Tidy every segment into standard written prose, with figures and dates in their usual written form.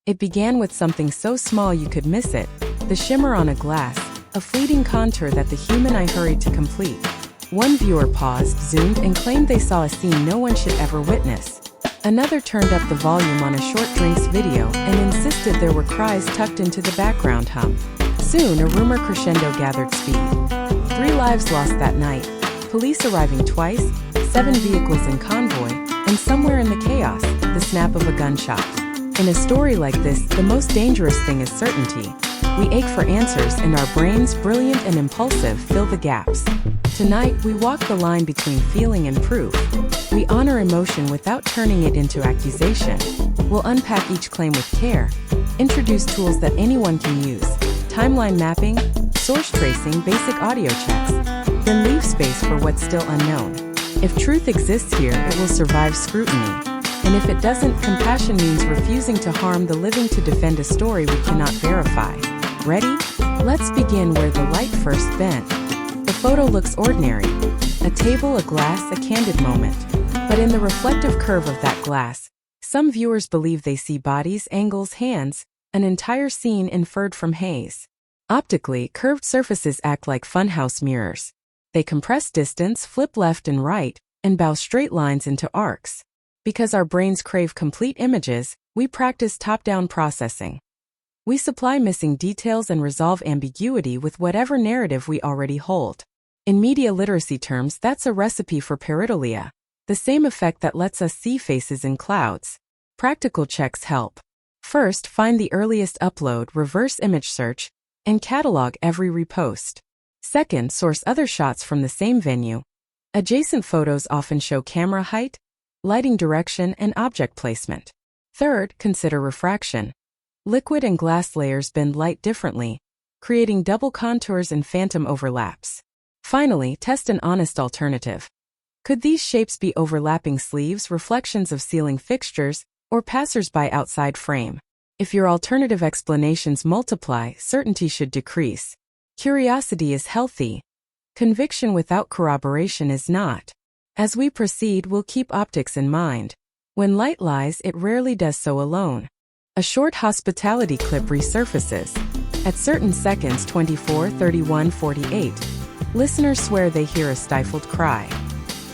It began with something so small you could miss it, the shimmer on a glass, a fleeting contour that the human eye hurried to complete. One viewer paused, zoomed, and claimed they saw a scene no one should ever witness. Another turned up the volume on a short drinks video and insisted there were cries tucked into the background hum. Soon, a rumor crescendo gathered speed. 3 lives lost that night, police arriving twice, 7 vehicles in convoy, and somewhere in the chaos, the snap of a gunshot. In a story like this, the most dangerous thing is certainty. We ache for answers and our brains, brilliant and impulsive, fill the gaps. Tonight, we walk the line between feeling and proof. We honor emotion without turning it into accusation. We'll unpack each claim with care, introduce tools that anyone can use, timeline mapping, source tracing, basic audio checks, then leave space for what's still unknown. If truth exists here, it will survive scrutiny. And if it doesn't, compassion means refusing to harm the living to defend a story we cannot verify. Ready? Let's begin where the light first bent. The photo looks ordinary. A table, a glass, a candid moment. But in the reflective curve of that glass, some viewers believe they see bodies, angles, hands, an entire scene inferred from haze. Optically, curved surfaces act like funhouse mirrors. They compress distance, flip left and right, and bow straight lines into arcs. Because our brains crave complete images, we practice top-down processing. We supply missing details and resolve ambiguity with whatever narrative we already hold. In media literacy terms, that's a recipe for pareidolia, the same effect that lets us see faces in clouds. Practical checks help. First, find the earliest upload, reverse image search, and catalog every repost. Second, source other shots from the same venue. Adjacent photos often show camera height, lighting direction, and object placement. Third, consider refraction. Liquid and glass layers bend light differently, creating double contours and phantom overlaps. Finally, test an honest alternative. Could these shapes be overlapping sleeves, reflections of ceiling fixtures, or passers-by outside frame? If your alternative explanations multiply, certainty should decrease. Curiosity is healthy. Conviction without corroboration is not. As we proceed, we'll keep optics in mind. When light lies, it rarely does so alone. A short hospitality clip resurfaces. At certain seconds 24, 31, 48, listeners swear they hear a stifled cry.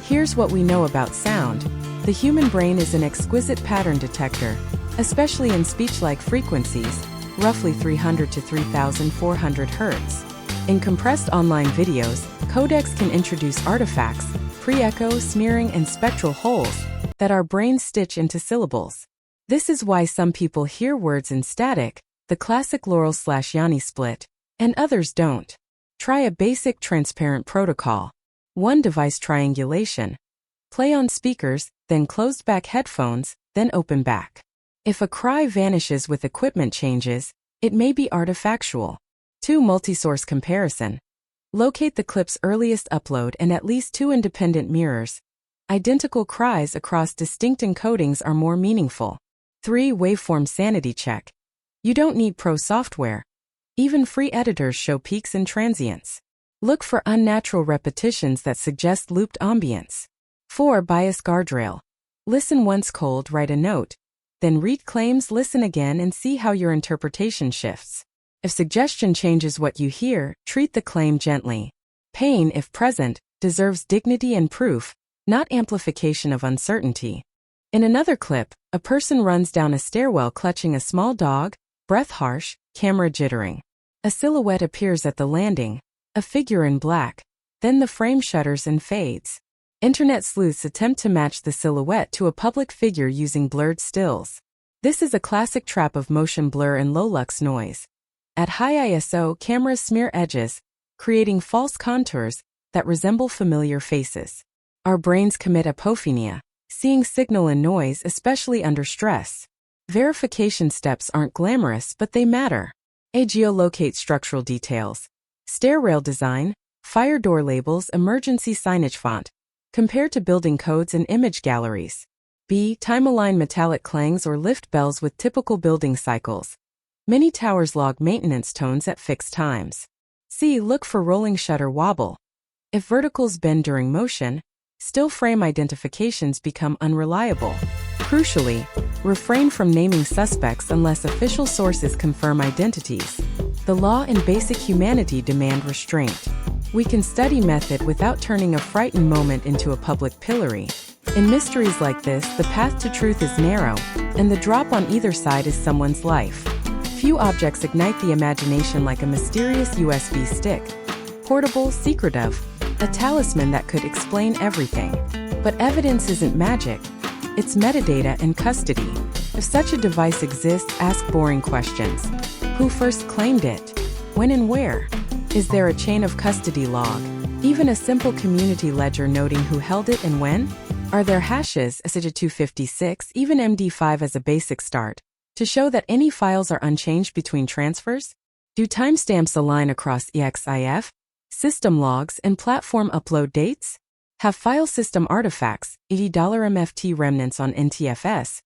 Here's what we know about sound. The human brain is an exquisite pattern detector, especially in speech-like frequencies, roughly 300 to 3,400 Hz. In compressed online videos, codecs can introduce artifacts, pre-echo, smearing, and spectral holes that our brains stitch into syllables. This is why some people hear words in static, the classic Laurel/Yanni split, and others don't. Try a basic transparent protocol. 1 device triangulation. Play on speakers, then closed back headphones, then open back. If a cry vanishes with equipment changes, it may be artifactual. 2 multi-source comparison. Locate the clip's earliest upload and at least 2 independent mirrors. Identical cries across distinct encodings are more meaningful. 3 waveform sanity check. You don't need pro software. Even free editors show peaks and transients. Look for unnatural repetitions that suggest looped ambience. 4 bias guardrail. Listen once cold, write a note. Then read claims, listen again, and see how your interpretation shifts. If suggestion changes what you hear, treat the claim gently. Pain, if present, deserves dignity and proof, not amplification of uncertainty. In another clip, a person runs down a stairwell clutching a small dog, breath harsh, camera jittering. A silhouette appears at the landing, a figure in black, then the frame shutters and fades. Internet sleuths attempt to match the silhouette to a public figure using blurred stills. This is a classic trap of motion blur and low-lux noise. At high ISO, cameras smear edges, creating false contours that resemble familiar faces. Our brains commit apophenia, seeing signal and noise, especially under stress. Verification steps aren't glamorous, but they matter. A. Geolocate structural details. Stair rail design, fire door labels, emergency signage font, compared to building codes and image galleries. B. Time-align metallic clangs or lift bells with typical building cycles. Many towers log maintenance tones at fixed times. C. Look for rolling shutter wobble. If verticals bend during motion, still frame identifications become unreliable. Crucially, refrain from naming suspects unless official sources confirm identities. The law and basic humanity demand restraint. We can study method without turning a frightened moment into a public pillory. In mysteries like this, the path to truth is narrow, and the drop on either side is someone's life. Few objects ignite the imagination like a mysterious USB stick. Portable, secretive, a talisman that could explain everything. But evidence isn't magic. It's metadata and custody. If such a device exists, ask boring questions. Who first claimed it? When and where? Is there a chain of custody log? Even a simple community ledger noting who held it and when? Are there hashes, SIG256, even MD5 as a basic start, to show that any files are unchanged between transfers? Do timestamps align across EXIF, system logs, and platform upload dates? Have file system artifacts, $80 remnants on NTFS,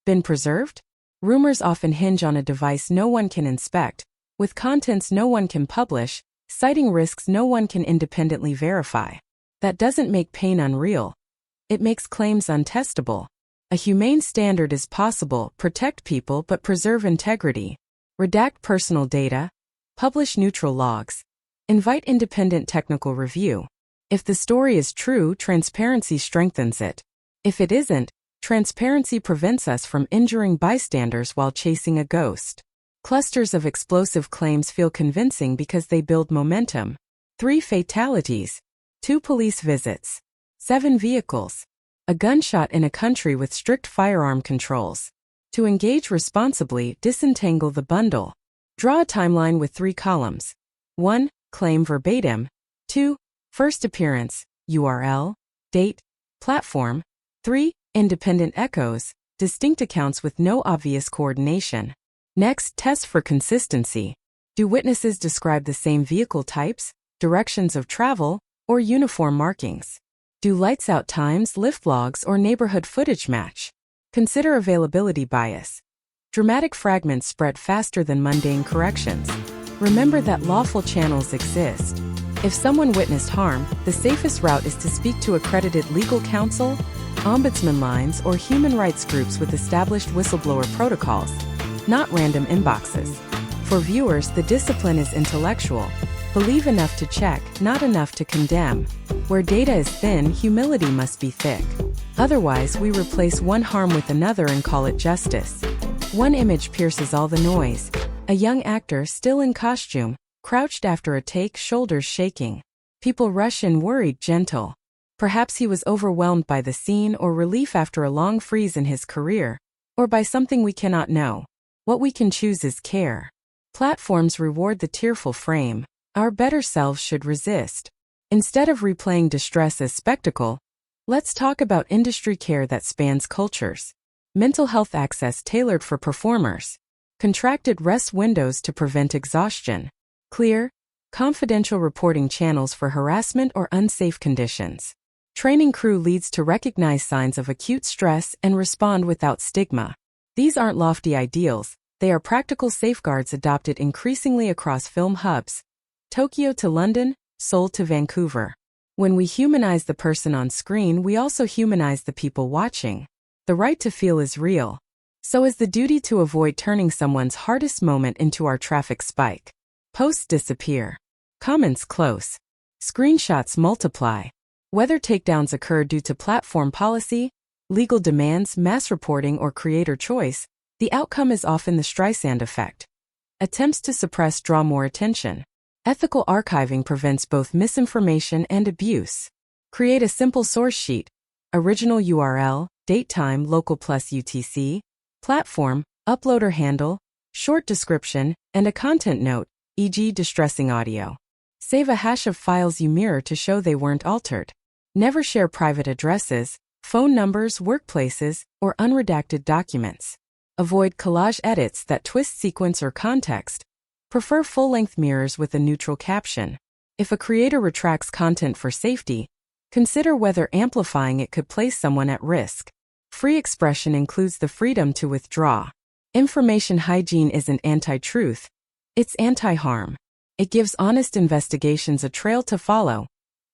been preserved? Rumors often hinge on a device no one can inspect, with contents no one can publish, citing risks no one can independently verify. That doesn't make pain unreal. It makes claims untestable. A humane standard is possible: protect people but preserve integrity. Redact personal data. Publish neutral logs. Invite independent technical review. If the story is true, transparency strengthens it. If it isn't, transparency prevents us from injuring bystanders while chasing a ghost. Clusters of explosive claims feel convincing because they build momentum. 3 fatalities. 2 police visits. 7 vehicles. A gunshot in a country with strict firearm controls. To engage responsibly, disentangle the bundle. Draw a timeline with 3 columns. 1. Claim verbatim. 2. First appearance, URL, date, platform. 3. Independent echoes, distinct accounts with no obvious coordination. Next, test for consistency. Do witnesses describe the same vehicle types, directions of travel, or uniform markings? Do lights out times, lift logs, or neighborhood footage match? Consider availability bias. Dramatic fragments spread faster than mundane corrections. Remember that lawful channels exist. If someone witnessed harm, the safest route is to speak to accredited legal counsel, ombudsman lines, or human rights groups with established whistleblower protocols, not random inboxes. For viewers, the discipline is intellectual. Believe enough to check, not enough to condemn. Where data is thin, humility must be thick. Otherwise, we replace one harm with another and call it justice. One image pierces all the noise. A young actor, still in costume, crouched after a take, shoulders shaking. People rush in worried, gentle. Perhaps he was overwhelmed by the scene, or relief after a long freeze in his career, or by something we cannot know. What we can choose is care. Platforms reward the tearful frame. Our better selves should resist. Instead of replaying distress as spectacle, let's talk about industry care that spans cultures. Mental health access tailored for performers. Contracted rest windows to prevent exhaustion. Clear, confidential reporting channels for harassment or unsafe conditions. Training crew leads to recognize signs of acute stress and respond without stigma. These aren't lofty ideals, they are practical safeguards adopted increasingly across film hubs. Tokyo to London, Seoul to Vancouver. When we humanize the person on screen, we also humanize the people watching. The right to feel is real. So is the duty to avoid turning someone's hardest moment into our traffic spike. Posts disappear. Comments close. Screenshots multiply. Whether takedowns occur due to platform policy, legal demands, mass reporting, or creator choice, the outcome is often the Streisand effect. Attempts to suppress draw more attention. Ethical archiving prevents both misinformation and abuse. Create a simple source sheet. Original URL, date time, local plus UTC, platform, uploader handle, short description, and a content note, e.g. distressing audio. Save a hash of files you mirror to show they weren't altered. Never share private addresses, phone numbers, workplaces, or unredacted documents. Avoid collage edits that twist sequence or context. Prefer full-length mirrors with a neutral caption. If a creator retracts content for safety, consider whether amplifying it could place someone at risk. Free expression includes the freedom to withdraw. Information hygiene isn't anti-truth, it's anti-harm. It gives honest investigations a trail to follow,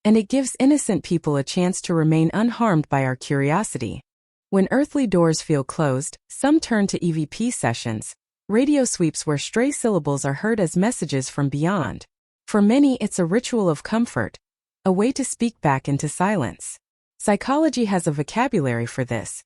and it gives innocent people a chance to remain unharmed by our curiosity. When earthly doors feel closed, some turn to EVP sessions, radio sweeps where stray syllables are heard as messages from beyond. For many, it's a ritual of comfort, a way to speak back into silence. Psychology has a vocabulary for this: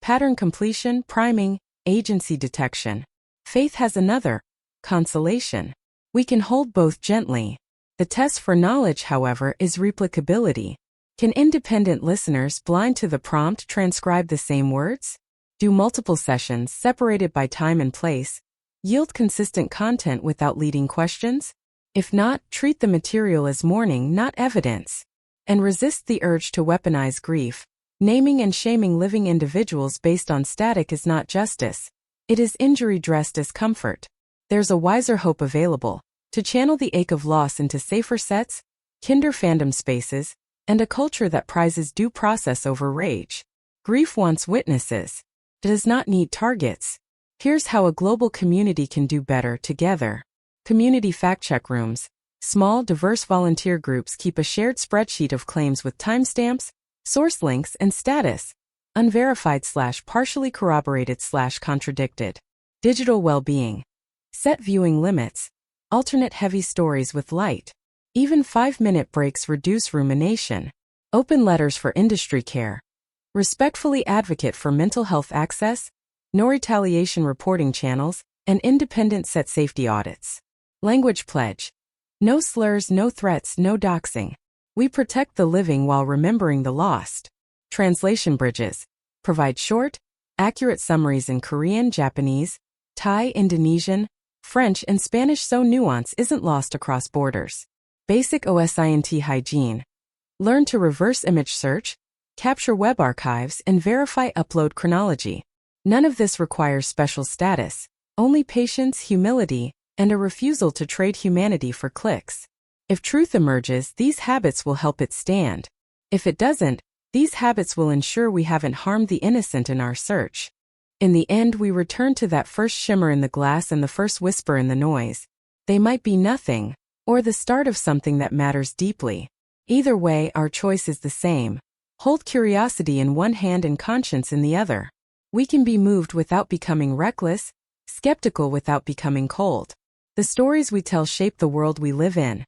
pattern completion, priming, agency detection. Faith has another: consolation. We can hold both gently. The test for knowledge, however, is replicability. Can independent listeners blind to the prompt transcribe the same words? Do multiple sessions, separated by time and place, yield consistent content without leading questions? If not, treat the material as mourning, not evidence. And resist the urge to weaponize grief. Naming and shaming living individuals based on static is not justice. It is injury dressed as comfort. There's a wiser hope available: to channel the ache of loss into safer sets, kinder fandom spaces, and a culture that prizes due process over rage. Grief wants witnesses. It does not need targets. Here's how a global community can do better together. Community fact-check rooms. Small, diverse volunteer groups keep a shared spreadsheet of claims with timestamps, source links, and status. Unverified/partially corroborated/contradicted. Digital well-being. Set viewing limits. Alternate heavy stories with light. Even 5-minute breaks reduce rumination. Open letters for industry care. Respectfully advocate for mental health access, no retaliation reporting channels, and independent set safety audits. Language pledge. No slurs, no threats, no doxing. We protect the living while remembering the lost. Translation bridges. Provide short, accurate summaries in Korean, Japanese, Thai, Indonesian, French, and Spanish so nuance isn't lost across borders. Basic OSINT hygiene. Learn to reverse image search, capture web archives, and verify upload chronology. None of this requires special status, only patience, humility, and a refusal to trade humanity for clicks. If truth emerges, these habits will help it stand. If it doesn't, these habits will ensure we haven't harmed the innocent in our search. In the end, we return to that first shimmer in the glass and the first whisper in the noise. They might be nothing, or the start of something that matters deeply. Either way, our choice is the same. Hold curiosity in one hand and conscience in the other. We can be moved without becoming reckless, skeptical without becoming cold. The stories we tell shape the world we live in.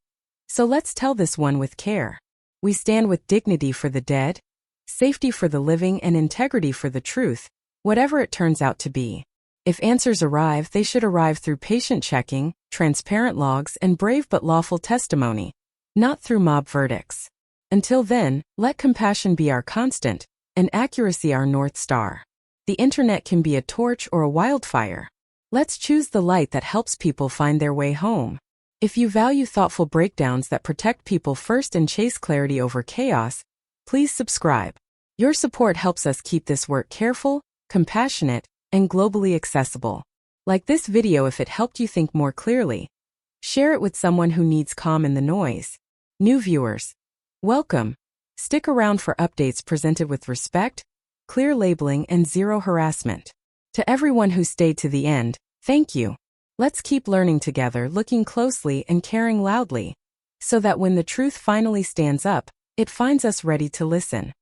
So let's tell this one with care. We stand with dignity for the dead, safety for the living, and integrity for the truth, whatever it turns out to be. If answers arrive, they should arrive through patient checking, transparent logs, and brave but lawful testimony, not through mob verdicts. Until then, let compassion be our constant, and accuracy our North Star. The internet can be a torch or a wildfire. Let's choose the light that helps people find their way home. If you value thoughtful breakdowns that protect people first and chase clarity over chaos, please subscribe. Your support helps us keep this work careful, compassionate, and globally accessible. Like this video if it helped you think more clearly. Share it with someone who needs calm in the noise. New viewers, welcome. Stick around for updates presented with respect, clear labeling, and zero harassment. To everyone who stayed to the end, thank you. Let's keep learning together, looking closely and caring loudly, so that when the truth finally stands up, it finds us ready to listen.